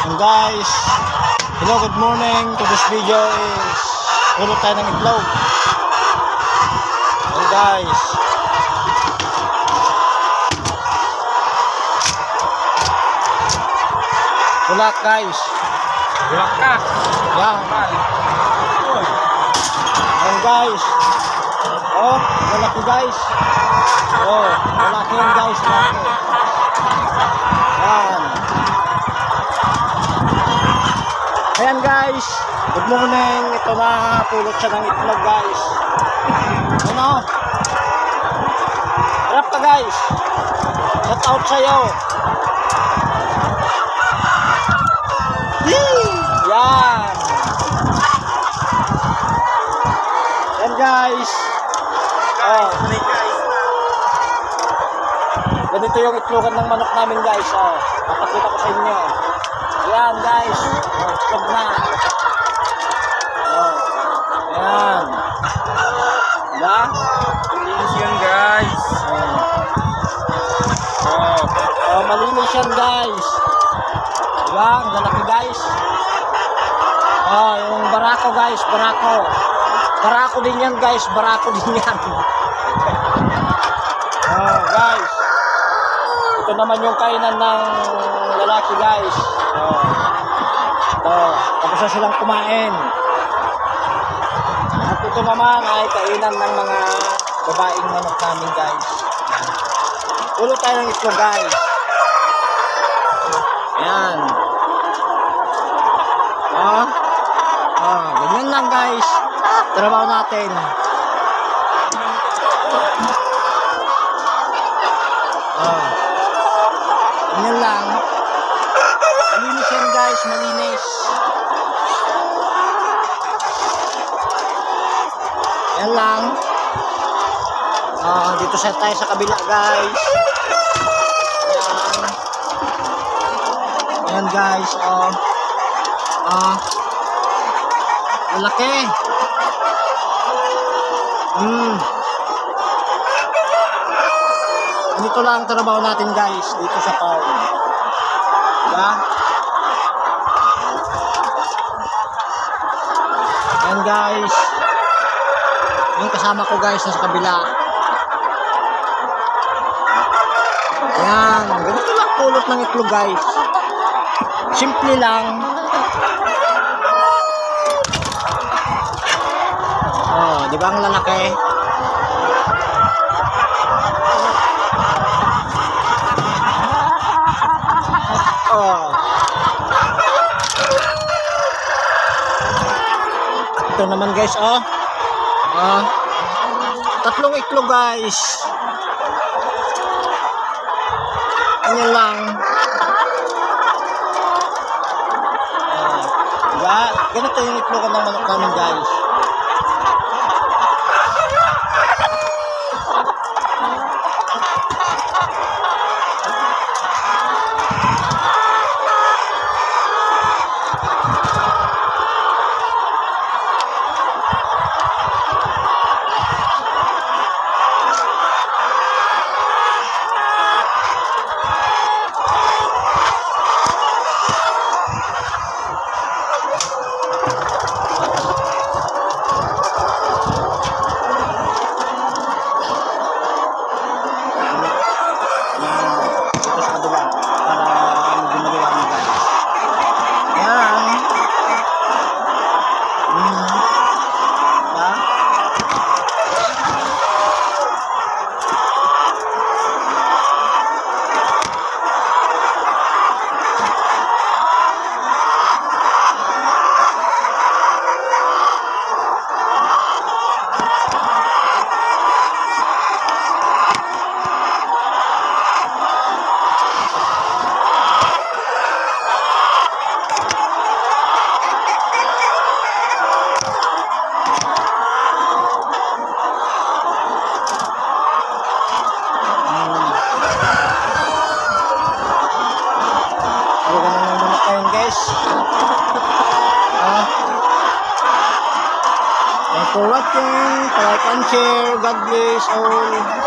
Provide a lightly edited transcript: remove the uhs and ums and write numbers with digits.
And guys, hello, good morning. To this video is hulot tayo ng itlog. And guys, hulak guys. Bulak ka. Yan. And guys, oh, malaki guys. Oh, malaki yan guys, malaki. Yan. Ayan guys, good morning. Ito na, pulot siya ng itlog guys. Ano? Harap ka guys. Shout out sa'yo. Yan. Yan guys. Oh. Ganito yung itlogan ng manok namin guys. Oh. Papakita ko sa inyo. Yan guys. Oh, itlog na. Oh. Yan. Diba? Malinis yan guys. Oh. Oh, malinis yan guys. Diba? Ang lalaki guys. Oh, yung barako guys. Barako. Barako din yan guys. Barako din yan. Oh guys. Ito naman yung kainan ng lalaki guys. Oh. Ito. Tapos na silang kumain. At ito naman ay kainan ng mga babaeng manok namin guys. Ulo tayo ng itlog guys. Ayan. Ganyan lang guys. Trabaho natin. Ganyan lang. Malinis yan guys, malinis. Yan lang. Dito tayo sa kabila guys. Yan. Yan guys. Malaki. Ganito lang ang trabaho natin guys dito sa farm. Diba? Yan guys. Yung kasama ko guys sa kabila. Yan. Ganito lang pulot ng itlog guys. Simple lang. Oh, di ba ang lalaki? Oh. Ito naman guys, oh. Tatlong itlog guys. Ano lang. Diba? Ganito yung itlogan ng manok namin guys. Thanks for watching. Like and share. God bless all.